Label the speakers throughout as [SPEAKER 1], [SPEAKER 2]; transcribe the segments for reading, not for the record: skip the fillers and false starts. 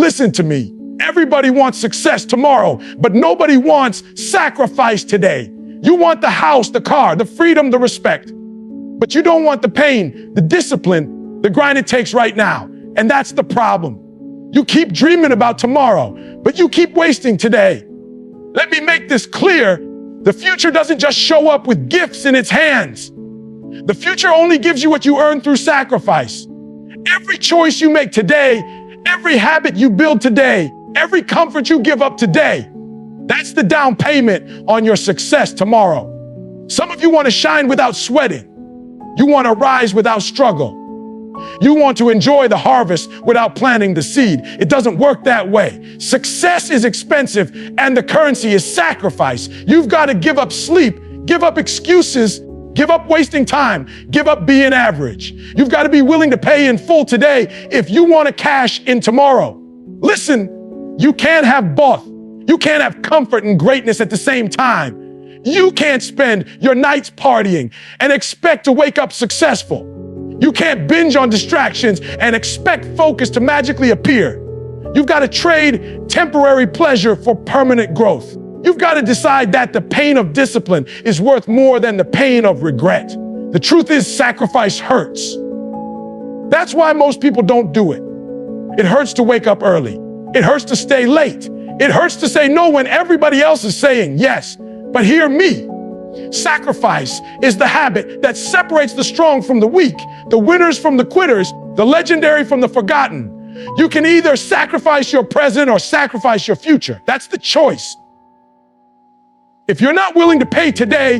[SPEAKER 1] Listen to me. Everybody wants success tomorrow, but nobody wants sacrifice today. You want the house, the car, the freedom, the respect, but you don't want the pain, the discipline, the grind it takes right now. And that's the problem. You keep dreaming about tomorrow, but you keep wasting today. Let me make this clear. The future doesn't just show up with gifts in its hands. The future only gives you what you earn through sacrifice. Every choice you make today, every habit you build today, every comfort you give up today, that's the down payment on your success tomorrow. Some of you want to shine without sweating. You want to rise without struggle. You want to enjoy the harvest without planting the seed. It doesn't work that way. Success is expensive and the currency is sacrifice. You've got to give up sleep, give up excuses, give up wasting time, give up being average. You've got to be willing to pay in full today if you want to cash in tomorrow. Listen, you can't have both. You can't have comfort and greatness at the same time. You can't spend your nights partying and expect to wake up successful. You can't binge on distractions and expect focus to magically appear. You've got to trade temporary pleasure for permanent growth. You've got to decide that the pain of discipline is worth more than the pain of regret. The truth is, sacrifice hurts. That's why most people don't do it. It hurts to wake up early. It hurts to stay late. It hurts to say no when everybody else is saying yes. But hear me. Sacrifice is the habit that separates the strong from the weak, the winners from the quitters, the legendary from the forgotten. You can either sacrifice your present or sacrifice your future. That's the choice. If you're not willing to pay today,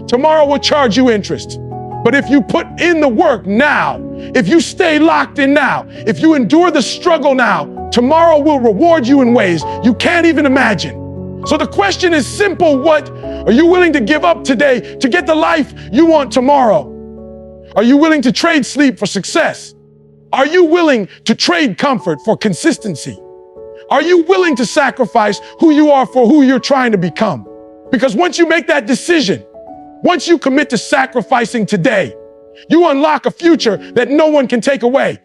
[SPEAKER 1] tomorrow will charge you interest. But if you put in the work now, if you stay locked in now, if you endure the struggle now, tomorrow will reward you in ways you can't even imagine. So the question is simple. What are you willing to give up today to get the life you want tomorrow? Are you willing to trade sleep for success? Are you willing to trade comfort for consistency? Are you willing to sacrifice who you are for who you're trying to become? Because once you make that decision, once you commit to sacrificing today, you unlock a future that no one can take away.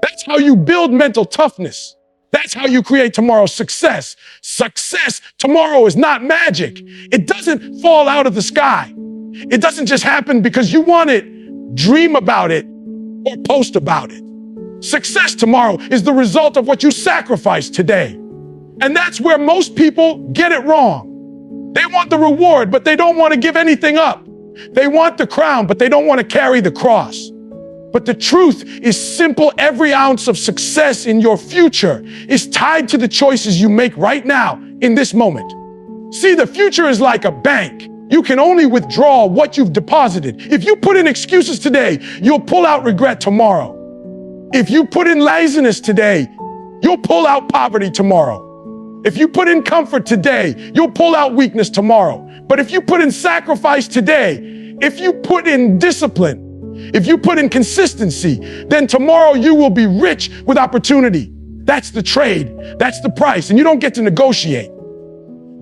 [SPEAKER 1] That's how you build mental toughness. That's how you create tomorrow's success. Success tomorrow is not magic. It doesn't fall out of the sky. It doesn't just happen because you want it, dream about it, or post about it. Success tomorrow is the result of what you sacrifice today. And that's where most people get it wrong. They want the reward, but they don't want to give anything up. They want the crown, but they don't want to carry the cross. But the truth is simple. Every ounce of success in your future is tied to the choices you make right now in this moment. See, the future is like a bank. You can only withdraw what you've deposited. If you put in excuses today, you'll pull out regret tomorrow. If you put in laziness today, you'll pull out poverty tomorrow. If you put in comfort today, you'll pull out weakness tomorrow. But if you put in sacrifice today, if you put in discipline, if you put in consistency, then tomorrow you will be rich with opportunity. That's the trade. That's the price. And you don't get to negotiate.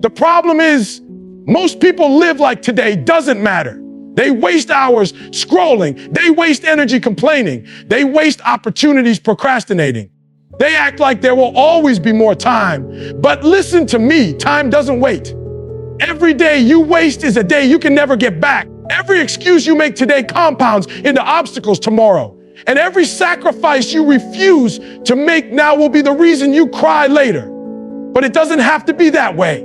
[SPEAKER 1] The problem is most people live like today doesn't matter. They waste hours scrolling. They waste energy complaining. They waste opportunities procrastinating. They act like there will always be more time. But listen to me, time doesn't wait. Every day you waste is a day you can never get back. Every excuse you make today compounds into obstacles tomorrow. And every sacrifice you refuse to make now will be the reason you cry later. But it doesn't have to be that way.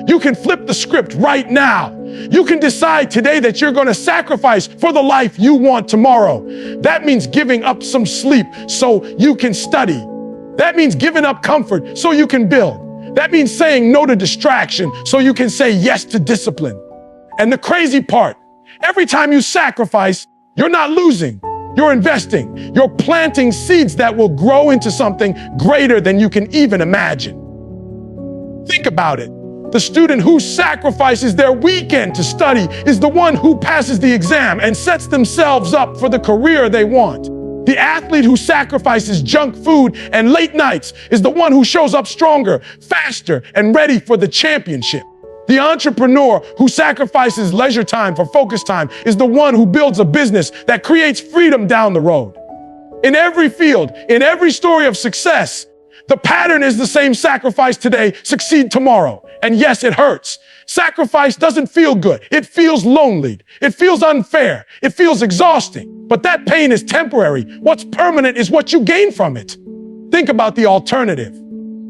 [SPEAKER 1] You can flip the script right now. You can decide today that you're going to sacrifice for the life you want tomorrow. That means giving up some sleep so you can study. That means giving up comfort so you can build. That means saying no to distraction so you can say yes to discipline. And the crazy part, every time you sacrifice, you're not losing, you're investing. You're planting seeds that will grow into something greater than you can even imagine. Think about it. The student who sacrifices their weekend to study is the one who passes the exam and sets themselves up for the career they want. The athlete who sacrifices junk food and late nights is the one who shows up stronger, faster, and ready for the championship. The entrepreneur who sacrifices leisure time for focus time is the one who builds a business that creates freedom down the road. In every field, in every story of success, The pattern is the same: sacrifice today, succeed tomorrow. And yes, it hurts. Sacrifice doesn't feel good. It feels lonely. It feels unfair. It feels exhausting. But that pain is temporary. What's permanent is what you gain from it. Think about the alternative.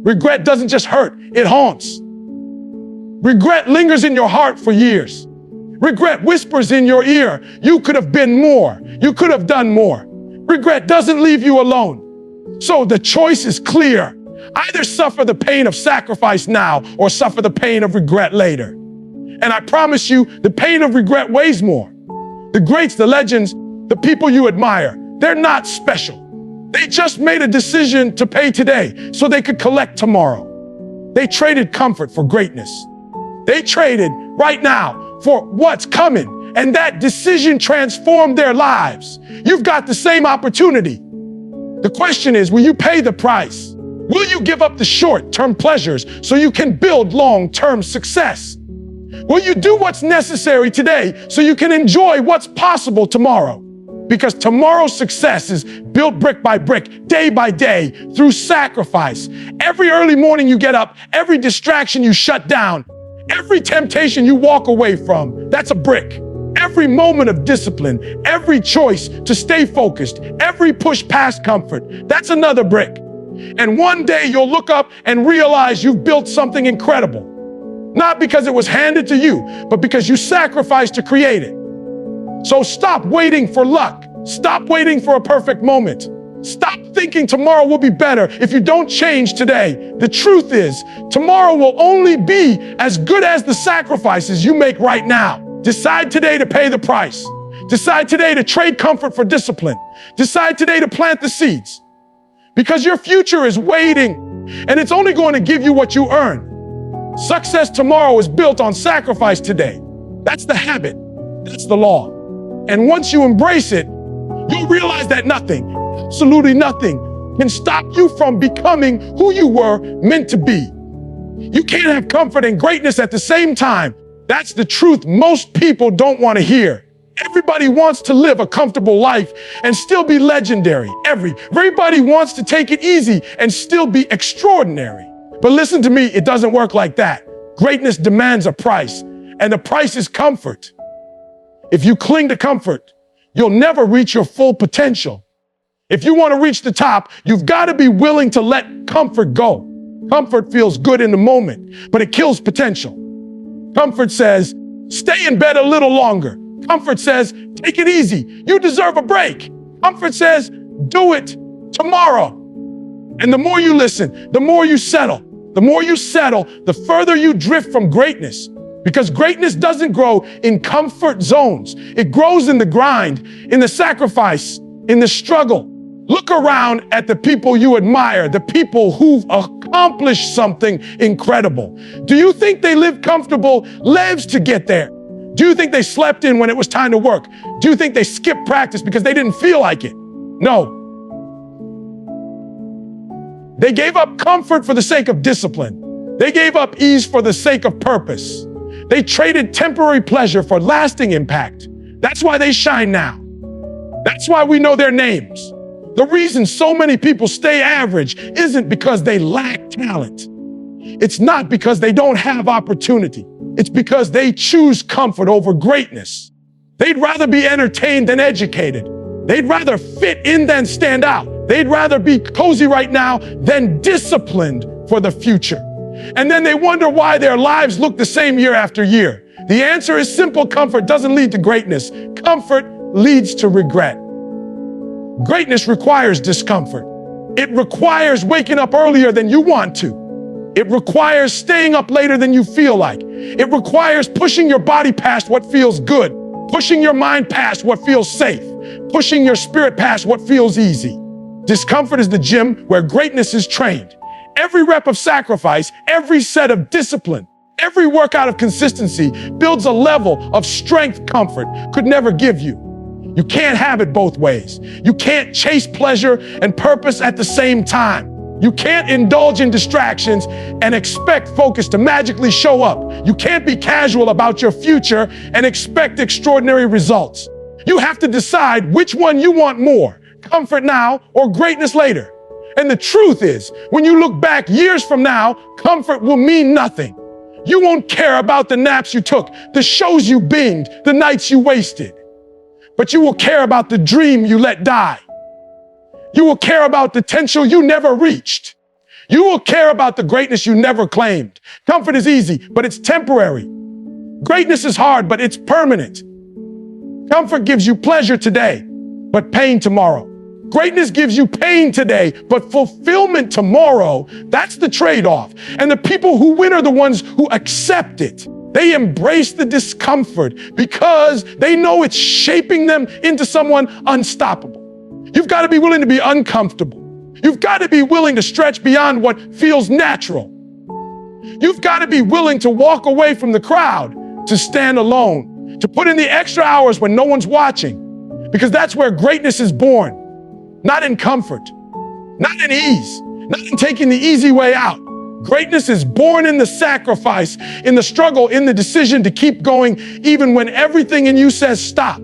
[SPEAKER 1] Regret doesn't just hurt, it haunts. Regret lingers in your heart for years. Regret whispers in your ear, you could have been more. You could have done more. Regret doesn't leave you alone. So the choice is clear. Either suffer the pain of sacrifice now or suffer the pain of regret later. And I promise you, the pain of regret weighs more. The greats, the legends, the people you admire, they're not special. They just made a decision to pay today so they could collect tomorrow. They traded comfort for greatness. They traded right now for what's coming, and that decision transformed their lives. You've got the same opportunity. The question is, will you pay the price? Will you give up the short-term pleasures so you can build long-term success? Will you do what's necessary today so you can enjoy what's possible tomorrow? Because tomorrow's success is built brick by brick, day by day, through sacrifice. Every early morning you get up, every distraction you shut down, every temptation you walk away from, that's a brick. Every moment of discipline, every choice to stay focused, every push past comfort, that's another brick. And one day you'll look up and realize you've built something incredible. Not because it was handed to you, but because you sacrificed to create it. So stop waiting for luck. Stop waiting for a perfect moment. Stop thinking tomorrow will be better if you don't change today. The truth is, tomorrow will only be as good as the sacrifices you make right now. Decide today to pay the price. Decide today to trade comfort for discipline. Decide today to plant the seeds. Because your future is waiting, and it's only going to give you what you earn. Success tomorrow is built on sacrifice today. That's the habit. That's the law. And once you embrace it, you'll realize that nothing, absolutely nothing, can stop you from becoming who you were meant to be. You can't have comfort and greatness at the same time. That's the truth most people don't want to hear. Everybody wants to live a comfortable life and still be legendary. Everybody wants to take it easy and still be extraordinary. But listen to me, it doesn't work like that. Greatness demands a price, and the price is comfort. If you cling to comfort, you'll never reach your full potential. If you want to reach the top, you've got to be willing to let comfort go. Comfort feels good in the moment, but it kills potential. Comfort says, stay in bed a little longer. Comfort says, take it easy. You deserve a break. Comfort says, do it tomorrow. And the more you listen, the more you settle. The more you settle, the further you drift from greatness. Because greatness doesn't grow in comfort zones. It grows in the grind, in the sacrifice, in the struggle. Look around at the people you admire, the people who've accomplished something incredible. Do you think they lived comfortable lives to get there? Do you think they slept in when it was time to work? Do you think they skipped practice because they didn't feel like it? No. They gave up comfort for the sake of discipline. They gave up ease for the sake of purpose. They traded temporary pleasure for lasting impact. That's why they shine now. That's why we know their names. The reason so many people stay average isn't because they lack talent. It's not because they don't have opportunity. It's because they choose comfort over greatness. They'd rather be entertained than educated. They'd rather fit in than stand out. They'd rather be cozy right now than disciplined for the future. And then they wonder why their lives look the same year after year. The answer is simple: comfort doesn't lead to greatness. Comfort leads to regret. Greatness requires discomfort. It requires waking up earlier than you want to. It requires staying up later than you feel like. It requires pushing your body past what feels good, pushing your mind past what feels safe, pushing your spirit past what feels easy. Discomfort is the gym where greatness is trained. Every rep of sacrifice, every set of discipline, every workout of consistency builds a level of strength comfort could never give you. You can't have it both ways. You can't chase pleasure and purpose at the same time. You can't indulge in distractions and expect focus to magically show up. You can't be casual about your future and expect extraordinary results. You have to decide which one you want more, comfort now or greatness later. And the truth is, when you look back years from now, comfort will mean nothing. You won't care about the naps you took, the shows you binged, the nights you wasted. But you will care about the dream you let die. You will care about the potential you never reached. You will care about the greatness you never claimed. Comfort is easy, but it's temporary. Greatness is hard, but it's permanent. Comfort gives you pleasure today, but pain tomorrow. Greatness gives you pain today, but fulfillment tomorrow. That's the trade-off. And the people who win are the ones who accept it. They embrace the discomfort because they know it's shaping them into someone unstoppable. You've got to be willing to be uncomfortable. You've got to be willing to stretch beyond what feels natural. You've got to be willing to walk away from the crowd, to stand alone, to put in the extra hours when no one's watching, because that's where greatness is born. Not in comfort, not in ease, not in taking the easy way out. Greatness is born in the sacrifice, in the struggle, in the decision to keep going, even when everything in you says stop.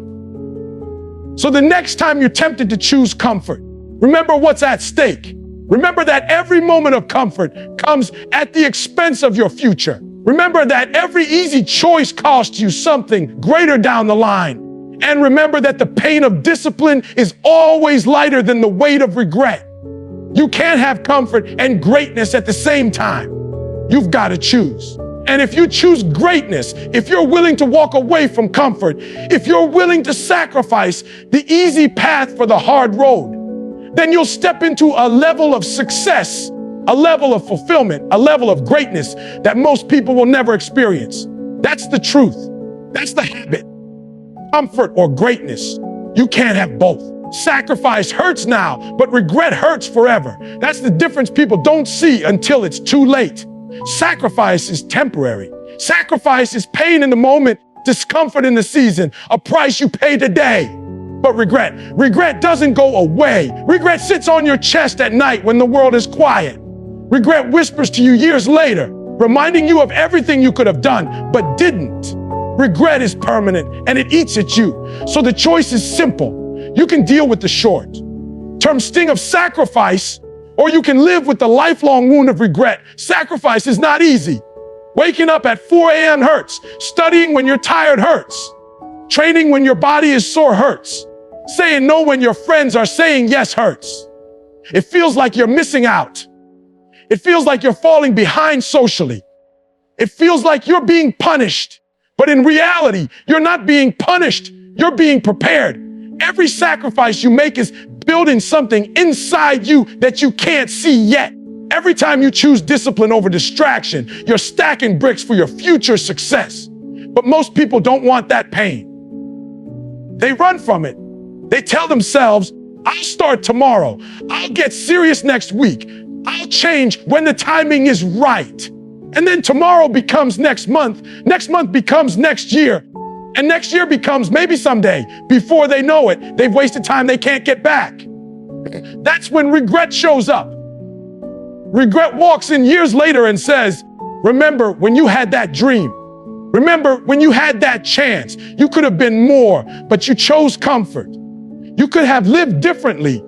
[SPEAKER 1] So the next time you're tempted to choose comfort, remember what's at stake. Remember that every moment of comfort comes at the expense of your future. Remember that every easy choice costs you something greater down the line. And remember that the pain of discipline is always lighter than the weight of regret. You can't have comfort and greatness at the same time. You've got to choose. And if you choose greatness, if you're willing to walk away from comfort, if you're willing to sacrifice the easy path for the hard road, then you'll step into a level of success, a level of fulfillment, a level of greatness that most people will never experience. That's the truth. That's the habit. Comfort or greatness. You can't have both. Sacrifice hurts now, but regret hurts forever. That's the difference people don't see until it's too late. Sacrifice is temporary. Sacrifice is pain in the moment, discomfort in the season, a price you pay today. But regret doesn't go away. Regret sits on your chest at night when the world is quiet. Regret whispers to you years later, reminding you of everything you could have done, but didn't. Regret is permanent and it eats at you. So the choice is simple. You can deal with the short-term sting of sacrifice, or you can live with the lifelong wound of regret. Sacrifice is not easy. Waking up at 4 a.m. hurts. Studying when you're tired hurts. Training when your body is sore hurts. Saying no when your friends are saying yes hurts. It feels like you're missing out. It feels like you're falling behind socially. It feels like you're being punished. But in reality, you're not being punished. You're being prepared. Every sacrifice you make is building something inside you that you can't see yet. Every time you choose discipline over distraction, you're stacking bricks for your future success. But most people don't want that pain. They run from it. They tell themselves, I'll start tomorrow. I'll get serious next week. I'll change when the timing is right. And then tomorrow becomes next month becomes next year, and next year becomes maybe someday. Before they know it, they've wasted time they can't get back. That's when regret shows up. Regret walks in years later and says, remember when you had that dream. Remember when you had that chance. You could have been more, but you chose comfort. You could have lived differently,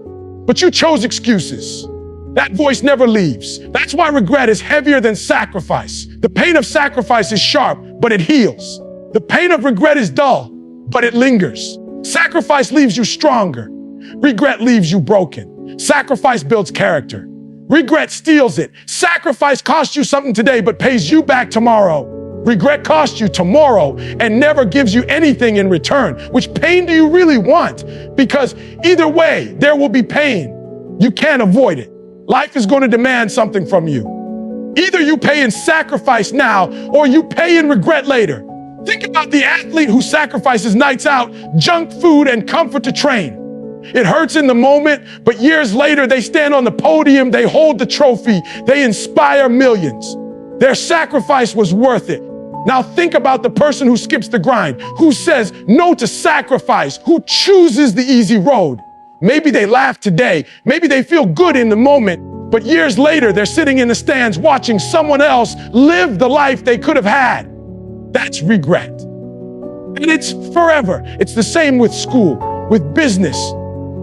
[SPEAKER 1] but you chose excuses. That voice never leaves. That's why regret is heavier than sacrifice. The pain of sacrifice is sharp, but it heals. The pain of regret is dull, but it lingers. Sacrifice leaves you stronger. Regret leaves you broken. Sacrifice builds character. Regret steals it. Sacrifice costs you something today, but pays you back tomorrow. Regret costs you tomorrow and never gives you anything in return. Which pain do you really want? Because either way, there will be pain. You can't avoid it. Life is going to demand something from you. Either you pay in sacrifice now, or you pay in regret later. Think about the athlete who sacrifices nights out, junk food, and comfort to train. It hurts in the moment, but years later, they stand on the podium, they hold the trophy, they inspire millions. Their sacrifice was worth it. Now think about the person who skips the grind, who says no to sacrifice, who chooses the easy road. Maybe they laugh today, maybe they feel good in the moment, but years later, they're sitting in the stands watching someone else live the life they could have had. That's regret. And it's forever. It's the same with school, with business,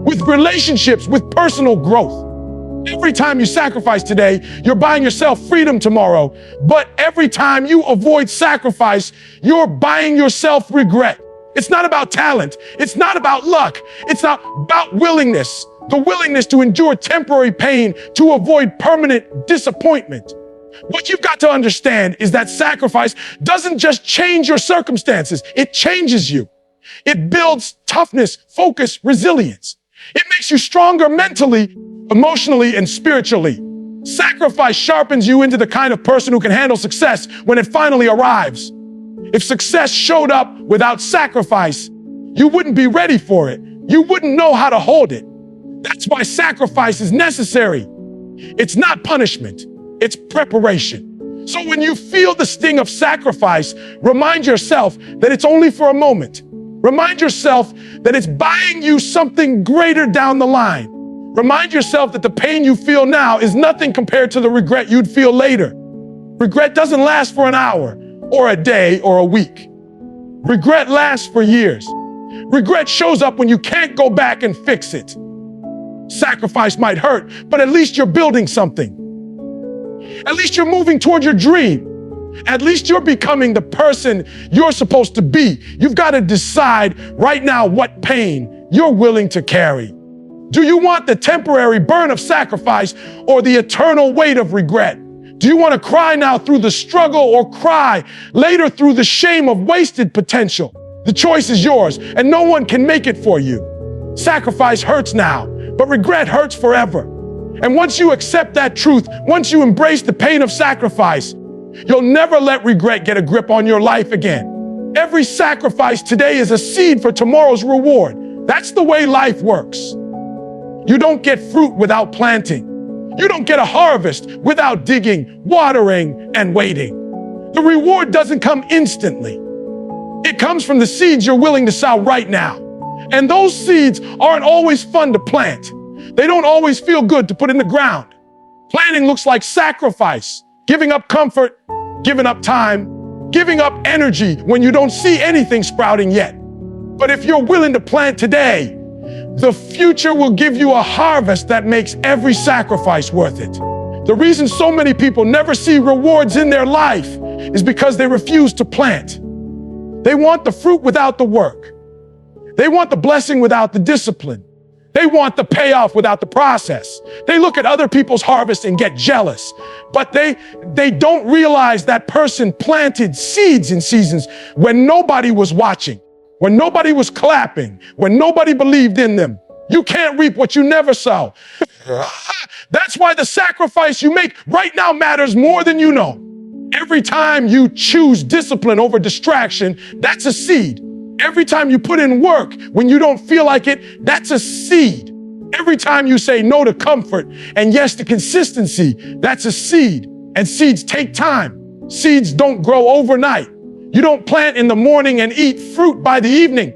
[SPEAKER 1] with relationships, with personal growth. Every time you sacrifice today, you're buying yourself freedom tomorrow. But every time you avoid sacrifice, you're buying yourself regret. It's not about talent. It's not about luck. It's not about willingness. The willingness to endure temporary pain to avoid permanent disappointment. What you've got to understand is that sacrifice doesn't just change your circumstances. It changes you. It builds toughness, focus, resilience. It makes you stronger mentally, emotionally, and spiritually. Sacrifice sharpens you into the kind of person who can handle success when it finally arrives. If success showed up without sacrifice, you wouldn't be ready for it. You wouldn't know how to hold it. That's why sacrifice is necessary. It's not punishment, it's preparation. So when you feel the sting of sacrifice, remind yourself that it's only for a moment. Remind yourself that it's buying you something greater down the line. Remind yourself that the pain you feel now is nothing compared to the regret you'd feel later. Regret doesn't last for an hour or a day or a week. Regret lasts for years. Regret shows up when you can't go back and fix it. Sacrifice might hurt, but at least you're building something. At least you're moving toward your dream. At least you're becoming the person you're supposed to be. You've got to decide right now what pain you're willing to carry. Do you want the temporary burn of sacrifice or the eternal weight of regret? Do you want to cry now through the struggle or cry later through the shame of wasted potential? The choice is yours, and no one can make it for you. Sacrifice hurts now, but regret hurts forever. And once you accept that truth, once you embrace the pain of sacrifice, you'll never let regret get a grip on your life again. Every sacrifice today is a seed for tomorrow's reward. That's the way life works. You don't get fruit without planting. You don't get a harvest without digging, watering, and waiting. The reward doesn't come instantly. It comes from the seeds you're willing to sow right now. And those seeds aren't always fun to plant. They don't always feel good to put in the ground. Planting looks like sacrifice, giving up comfort, giving up time, giving up energy when you don't see anything sprouting yet. But if you're willing to plant today, the future will give you a harvest that makes every sacrifice worth it. The reason so many people never see rewards in their life is because they refuse to plant. They want the fruit without the work. They want the blessing without the discipline. They want the payoff without the process. They look at other people's harvest and get jealous, but they don't realize that person planted seeds in seasons when nobody was watching, when nobody was clapping, when nobody believed in them. You can't reap what you never sow. That's why the sacrifice you make right now matters more than you know. Every time you choose discipline over distraction, that's a seed. Every time you put in work when you don't feel like it, that's a seed. Every time you say no to comfort and yes to consistency, that's a seed. And seeds take time. Seeds don't grow overnight. You don't plant in the morning and eat fruit by the evening.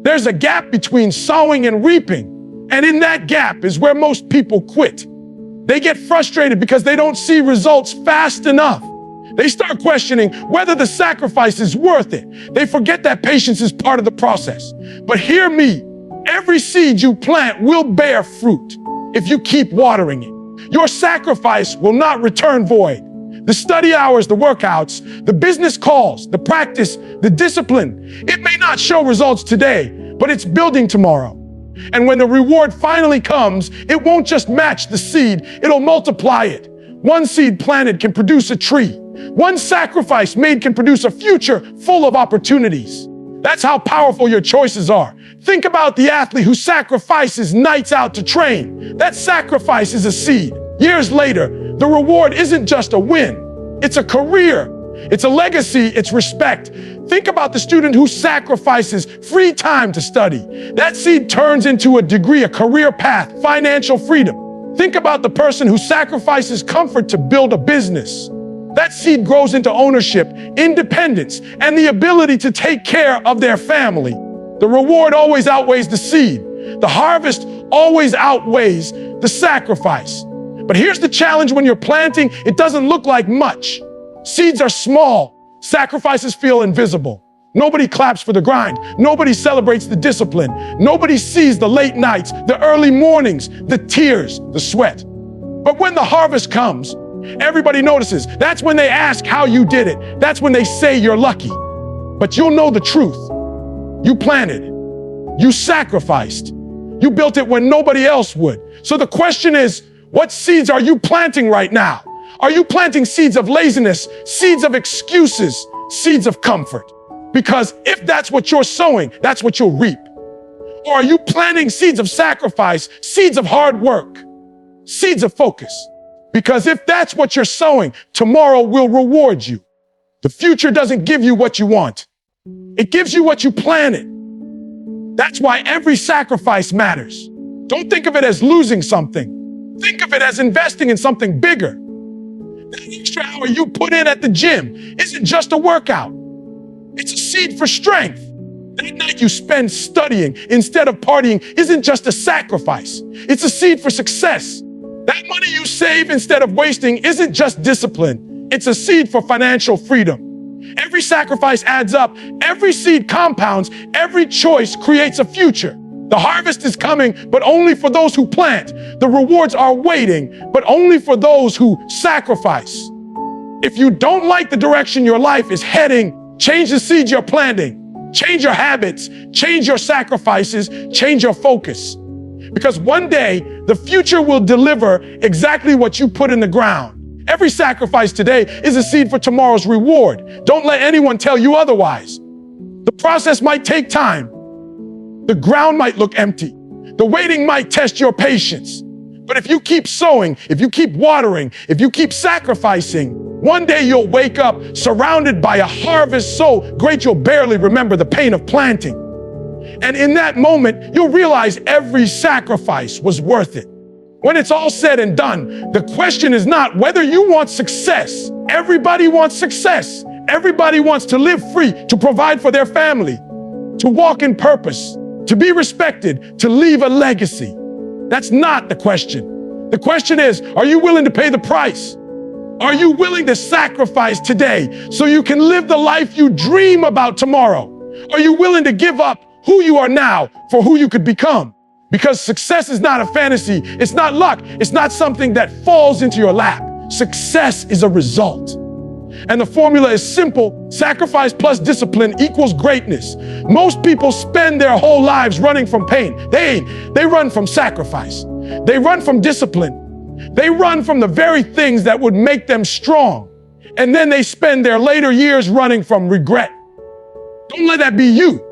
[SPEAKER 1] There's a gap between sowing and reaping. And in that gap is where most people quit. They get frustrated because they don't see results fast enough. They start questioning whether the sacrifice is worth it. They forget that patience is part of the process. But hear me, every seed you plant will bear fruit if you keep watering it. Your sacrifice will not return void. The study hours, the workouts, the business calls, the practice, the discipline, it may not show results today, but it's building tomorrow. And when the reward finally comes, it won't just match the seed, it'll multiply it. One seed planted can produce a tree. One sacrifice made can produce a future full of opportunities. That's how powerful your choices are. Think about the athlete who sacrifices nights out to train. That sacrifice is a seed. Years later, the reward isn't just a win. It's a career. It's a legacy. It's respect. Think about the student who sacrifices free time to study. That seed turns into a degree, a career path, financial freedom. Think about the person who sacrifices comfort to build a business. That seed grows into ownership, independence, and the ability to take care of their family. The reward always outweighs the seed. The harvest always outweighs the sacrifice. But here's the challenge when you're planting, it doesn't look like much. Seeds are small. Sacrifices feel invisible. Nobody claps for the grind. Nobody celebrates the discipline. Nobody sees the late nights, the early mornings, the tears, the sweat. But when the harvest comes, everybody notices. That's when they ask how you did it. That's when they say you're lucky. But you'll know the truth. You planted. You sacrificed. You built it when nobody else would. So the question is, what seeds are you planting right now? Are you planting seeds of laziness, seeds of excuses, seeds of comfort? Because if that's what you're sowing, that's what you'll reap. Or are you planting seeds of sacrifice, seeds of hard work, seeds of focus? Because if that's what you're sowing, tomorrow will reward you. The future doesn't give you what you want. It gives you what you planted. That's why every sacrifice matters. Don't think of it as losing something. Think of it as investing in something bigger. That extra hour you put in at the gym isn't just a workout. It's a seed for strength. That night you spend studying instead of partying isn't just a sacrifice. It's a seed for success. That money you save instead of wasting isn't just discipline. It's a seed for financial freedom. Every sacrifice adds up. Every seed compounds. Every choice creates a future. The harvest is coming, but only for those who plant. The rewards are waiting, but only for those who sacrifice. If you don't like the direction your life is heading, change the seeds you're planting. Change your habits, change your sacrifices, change your focus. Because one day, the future will deliver exactly what you put in the ground. Every sacrifice today is a seed for tomorrow's reward. Don't let anyone tell you otherwise. The process might take time. The ground might look empty. The waiting might test your patience. But if you keep sowing, if you keep watering, if you keep sacrificing, one day you'll wake up surrounded by a harvest so great you'll barely remember the pain of planting. And in that moment, you'll realize every sacrifice was worth it. When it's all said and done, the question is not whether you want success. Everybody wants success. Everybody wants to live free, to provide for their family, to walk in purpose, to be respected, to leave a legacy. That's not the question. The question is, are you willing to pay the price? Are you willing to sacrifice today so you can live the life you dream about tomorrow? Are you willing to give up who you are now for who you could become? Because success is not a fantasy. It's not luck. It's not something that falls into your lap. Success is a result. And the formula is simple. Sacrifice plus discipline equals greatness. Most people spend their whole lives running from pain. They run from sacrifice. They run from discipline. They run from the very things that would make them strong. And then they spend their later years running from regret. Don't let that be you.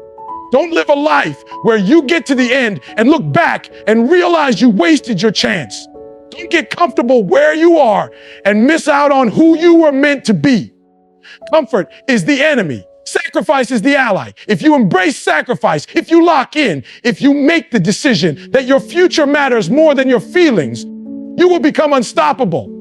[SPEAKER 1] Don't live a life where you get to the end and look back and realize you wasted your chance. Don't get comfortable where you are and miss out on who you were meant to be. Comfort is the enemy. Sacrifice is the ally. If you embrace sacrifice, if you lock in, if you make the decision that your future matters more than your feelings, you will become unstoppable.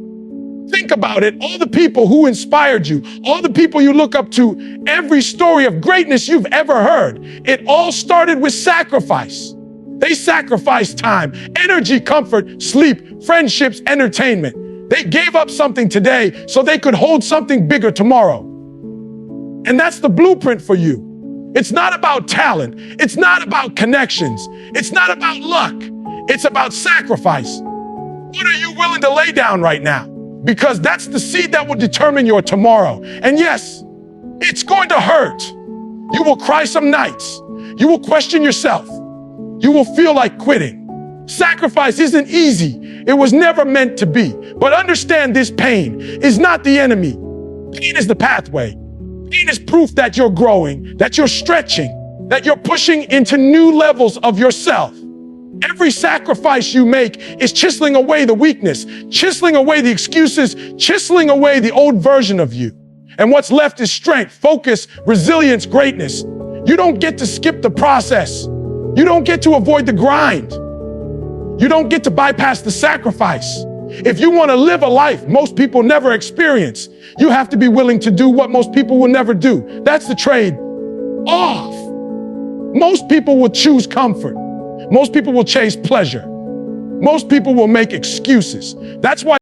[SPEAKER 1] Think about it. All the people who inspired you, all the people you look up to, every story of greatness you've ever heard, it all started with sacrifice. They sacrificed time, energy, comfort, sleep, friendships, entertainment. They gave up something today so they could hold something bigger tomorrow. And that's the blueprint for you. It's not about talent. It's not about connections. It's not about luck. It's about sacrifice. What are you willing to lay down right now? Because that's the seed that will determine your tomorrow. And yes, it's going to hurt. You will cry some nights. You will question yourself. You will feel like quitting. Sacrifice isn't easy. It was never meant to be. But understand this: pain is not the enemy. Pain is the pathway. Pain is proof that you're growing, that you're stretching, that you're pushing into new levels of yourself. Every sacrifice you make is chiseling away the weakness, chiseling away the excuses, chiseling away the old version of you. And what's left is strength, focus, resilience, greatness. You don't get to skip the process. You don't get to avoid the grind. You don't get to bypass the sacrifice. If you want to live a life most people never experience, you have to be willing to do what most people will never do. That's the trade off. Most people will choose comfort. Most people will chase pleasure. Most people will make excuses. That's why